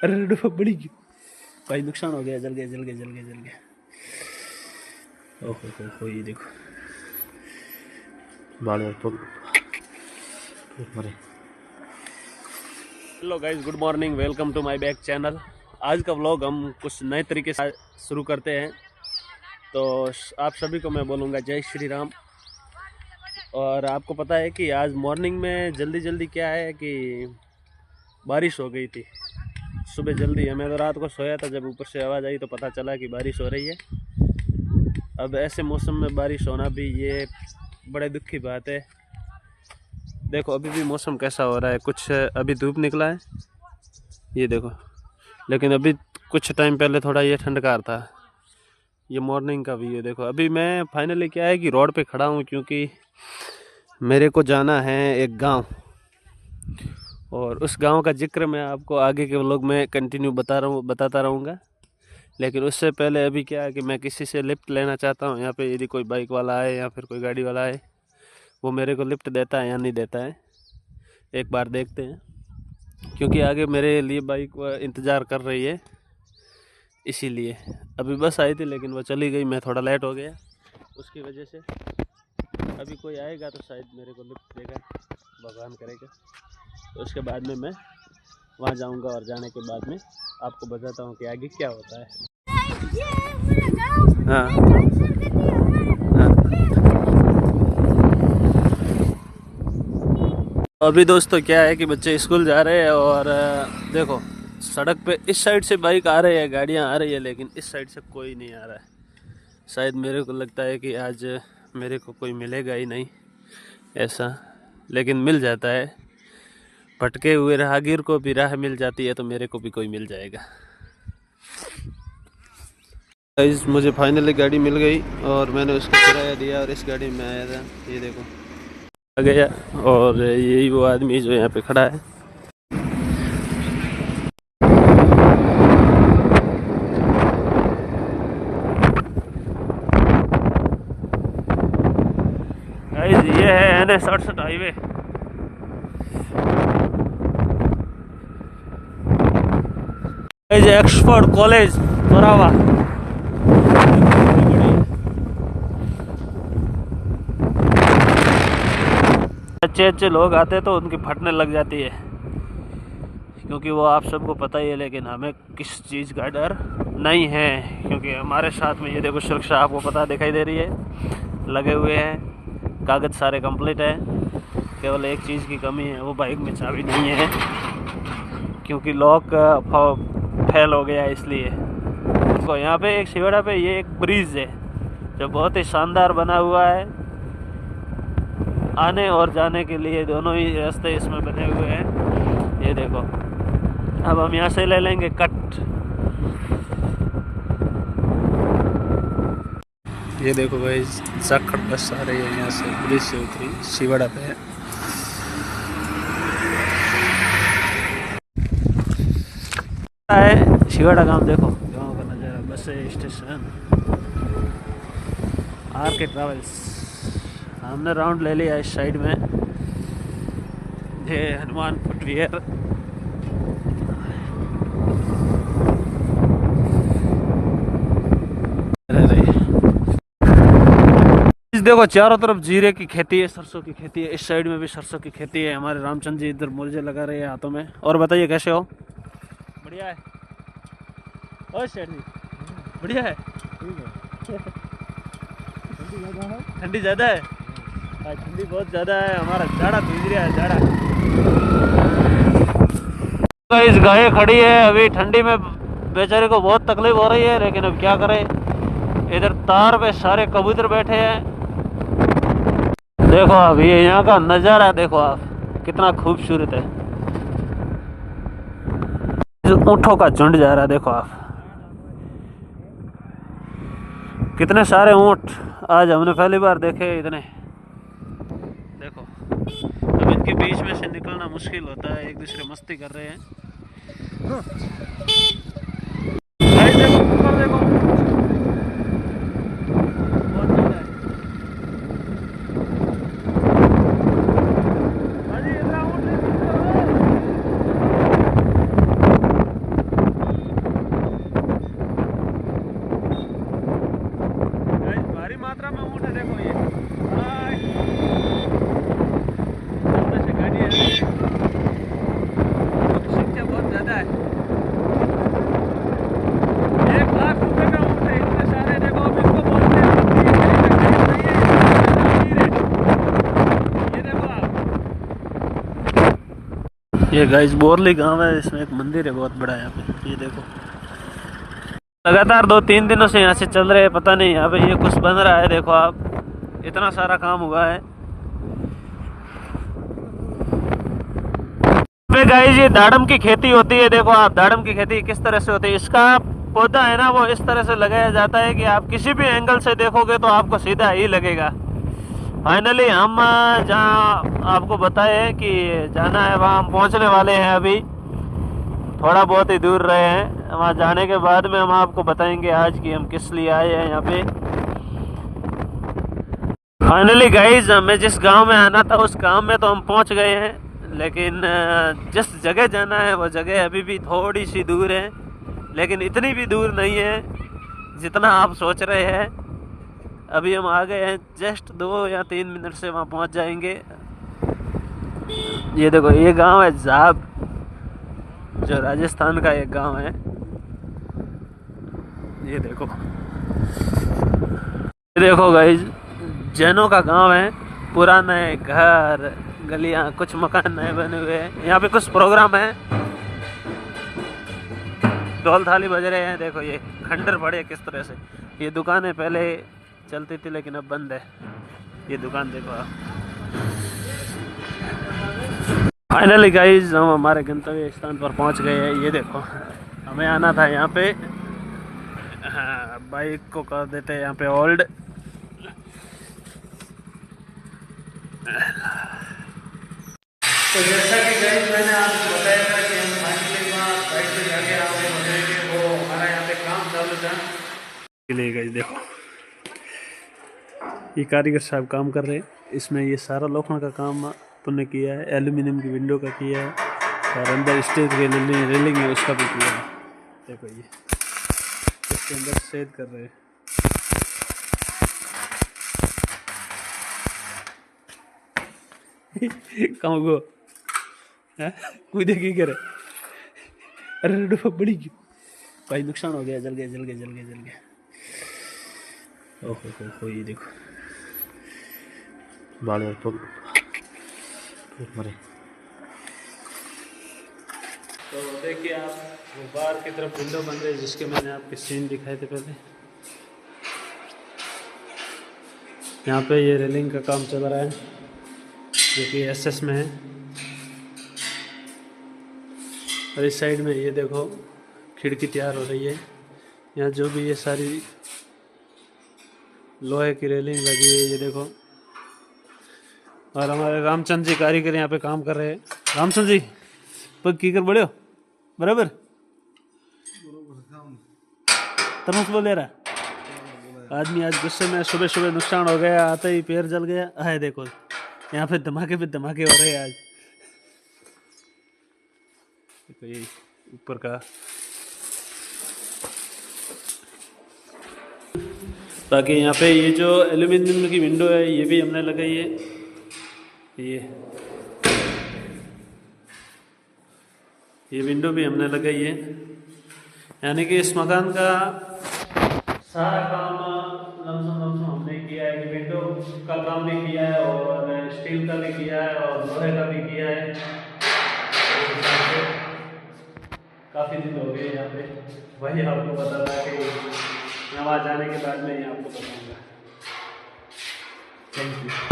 अरे डूबा बड़ी भाई, नुकसान हो गया, जल गया जल गया जल गया जल गया। ओहो हो, ये देखो बाल मरे। Hello guys, good morning, welcome to my back channel. आज का व्लॉग हम कुछ नए तरीके से शुरू करते हैं। तो आप सभी को मैं बोलूँगा जय श्री राम। और आपको पता है कि आज मॉर्निंग में जल्दी जल्दी क्या है कि बारिश हो गई थी सुबह जल्दी। मैं तो रात को सोया था, जब ऊपर से आवाज़ आई तो पता चला कि बारिश हो रही है। अब ऐसे मौसम में बारिश होना भी ये बड़े दुख की बात है। देखो अभी भी मौसम कैसा हो रहा है, कुछ अभी धूप निकला है ये देखो, लेकिन अभी कुछ टाइम पहले थोड़ा ये ठंडकार था। ये मॉर्निंग का व्यू देखो। अभी मैं फाइनली क्या है कि रोड पे खड़ा हूँ, क्योंकि मेरे को जाना है एक गांव, और उस गांव का जिक्र मैं आपको आगे के व्लॉग में कंटिन्यू बताता रहूँगा। लेकिन उससे पहले अभी क्या है कि मैं किसी से लिफ्ट लेना चाहता हूँ। यहाँ पे यदि कोई बाइक वाला आए या फिर कोई गाड़ी वाला आए, वो मेरे को लिफ्ट देता है या नहीं देता है, एक बार देखते हैं। क्योंकि आगे मेरे लिए बाइक इंतज़ार कर रही है, इसीलिए अभी बस आई थी लेकिन वो चली गई। मैं थोड़ा लेट हो गया उसकी वजह से। अभी कोई आएगा तो शायद मेरे को लिफ्ट देगा, भगवान करेगा। तो उसके बाद में मैं वहाँ जाऊँगा, और जाने के बाद में आपको बताता हूँ कि आगे क्या होता है। हाँ अभी दोस्तों क्या है कि बच्चे स्कूल जा रहे हैं, और देखो सड़क पे इस साइड से बाइक आ रही है, गाड़ियाँ आ रही है, लेकिन इस साइड से कोई नहीं आ रहा है। शायद मेरे को लगता है कि आज मेरे को कोई मिलेगा ही नहीं ऐसा, लेकिन मिल जाता है। भटके हुए राहगीर को भी राह मिल जाती है, तो मेरे को भी कोई मिल जाएगा। गाइस मुझे फाइनली गाड़ी मिल गई और मैंने उसको किराया दिया और इस गाड़ी में आया था। ये देखो आ गया, और यही वो आदमी जो यहाँ पे खड़ा है। गाइस ये है NH-68 highway. Guys Oxford college Morawa. अच्छे अच्छे लोग आते तो उनकी फटने लग जाती है, क्योंकि वो आप सबको पता ही है। लेकिन हमें किस चीज़ का डर नहीं है, क्योंकि हमारे साथ में ये देखो सुरक्षा आपको पता दिखाई दे रही है, लगे हुए हैं, कागज़ सारे कंप्लीट है। केवल एक चीज़ की कमी है, वो बाइक में चाबी नहीं है, क्योंकि लॉक फेल हो गया इसलिए। तो यहाँ पे एक शिवड़ा पे ये एक ब्रिज है जो बहुत ही शानदार बना हुआ है। आने और जाने के लिए दोनों ही रास्ते इसमें बने हुए हैं। ये देखो, अब हम यहाँ से ले लेंगे कट। ये देखो भाई, जाखड़ बस आ रही है यहाँ से, ब्रिज से उतरी, शिवड़ा पे है। शिवड़ा गांव देखो, गांव का नज़ारा, बस स्टेशन, RK ट्रैवल्स। हमने राउंड ले लिया इस साइड में, ये हनुमान फुटवियर। देखो चारों तरफ जीरे की खेती है, सरसों की खेती है, इस साइड में भी सरसों की खेती है। हमारे रामचंद्र जी इधर मुर्जे लगा रहे हैं हाथों में। और बताइए कैसे हो? बढ़िया है। और शेठ जी बढ़िया है। ठंडी ज़्यादा है, ठंडी बहुत ज़्यादा है। हमारा जाड़ा भीज रहा है, जाड़ा। इस गाय खड़ी है अभी ठंडी में, बेचारे को बहुत तकलीफ हो रही है, लेकिन अब क्या करें। इधर तार पे सारे कबूतर बैठे हैं। देखो अब ये यहाँ का नज़ारा देखो आप, कितना खूबसूरत है। ऊँटों का झुंड जा रहा है, देखो आप कितने सारे ऊँट आज हमने पहली बार देखे इतने। देखो अब इनके बीच में से निकलना मुश्किल होता है, एक दूसरे मस्ती कर रहे हैं। देखो ऊपर देखो, बहुत ज़्यादा है। ये गाइस बोरली गांव है, इसमें एक मंदिर है बहुत बड़ा। यहाँ पे ये देखो, लगातार 2-3 दिनों से यहाँ से चल रहे हैं, पता नहीं यहाँ पे ये कुछ बन रहा है। देखो आप, इतना सारा काम हुआ है पे गाइस। ये दाड़म की खेती होती है। देखो आप, दाड़म की खेती किस तरह से होती है। इसका पौधा है ना, वो इस तरह से लगाया जाता है कि आप किसी भी एंगल से देखोगे तो आपको सीधा ही लगेगा। फाइनली हम जहाँ आपको बताए कि जाना है, वहाँ हम पहुँचने वाले हैं। अभी थोड़ा बहुत ही दूर रहे हैं, वहाँ जाने के बाद में हम आपको बताएंगे आज कि हम किस लिए आए हैं यहाँ पे। फाइनली गाइस, हमें जिस गांव में आना था उस गांव में तो हम पहुँच गए हैं, लेकिन जिस जगह जाना है वो जगह अभी भी थोड़ी सी दूर है, लेकिन इतनी भी दूर नहीं है जितना आप सोच रहे हैं। अभी हम आ गए हैं, जस्ट 2 या 3 मिनट से वहाँ पहुँच जाएंगे। ये देखो, ये गांव है जाब, जो राजस्थान का एक गांव है। ये देखो, ये देखो गाइस, जैनों का गांव है। पुराने घर, गलियां, कुछ मकान नए बने हुए हैं। यहाँ पे कुछ प्रोग्राम है, ढोल थाली बज रहे हैं। देखो ये खंडर पड़े किस तरह से। ये दुकानें पहले चलती थी लेकिन अब बंद है। ये दुकान देखो आप। फाइनली गाइस, हम हमारे गंतव्य स्थान पर पहुंच गए हैं। ये देखो, हमें आना था यहाँ पे। बाइक को कर देते हैं यहाँ पे होल्ड। तो जैसा कि गाइस मैंने आपको बताया था कि हम फाइनली वहाँ बाइक से जाके आपको बताएंगे, वो हमारा यहाँ पे काम चालू था। चलिए गाइस देखो, ये कारीगर साहब काम कर रहे हैं। इसमें ये सारा लोखंड का काम अपने किया है, एल्यूमिनियम की विंडो का किया है, और अंदर स्टील की रेलिंग है उसका भी किया है। देखो ये इसके अंदर छेद कर रहे हैं। कहाँ गो कोई देखी करे। अरे डूबा बड़ी क्यों भाई, नुकसान हो गया, जल गया। ओहो हो, ये देखो बाल मरे। तो देखिए आप, वो बाहर की तरफ विंडो बन रही है, जिसके मैंने आपके सीन दिखाए थे पहले। यहाँ पे ये रेलिंग का काम चल रहा है, जो कि एसएस में है। और इस साइड में ये देखो, खिड़की तैयार हो रही है। यहाँ जो भी ये सारी लोहे की रेलिंग लगी है, ये देखो। और हमारे रामचंद्र जी कारीगर यहाँ पे काम कर रहे हैं। रामचंद्र जी पग की कर बड़े हो बराबर तरस बोले रहा आदमी। आज गुस्से में सुबह नुकसान हो गया, आते ही पैर जल गया है। देखो यहाँ पे धमाके हो रहे हैं आज। देखो ये ऊपर का, बाकी यहाँ पे ये जो एल्यूमिनियम की विंडो है ये भी हमने लगाई है। ये विंडो भी हमने लगाई है, यानी कि इस मकान का सारा काम लमसम हमने किया है। कि विंडो का काम भी किया है, और स्टील का भी किया है, और लोहे का भी किया है। काफ़ी दिन हो गए यहाँ पे, वही आपको पता था कि यहाँ जाने के बाद में ही आपको बताऊँगा। Thank you.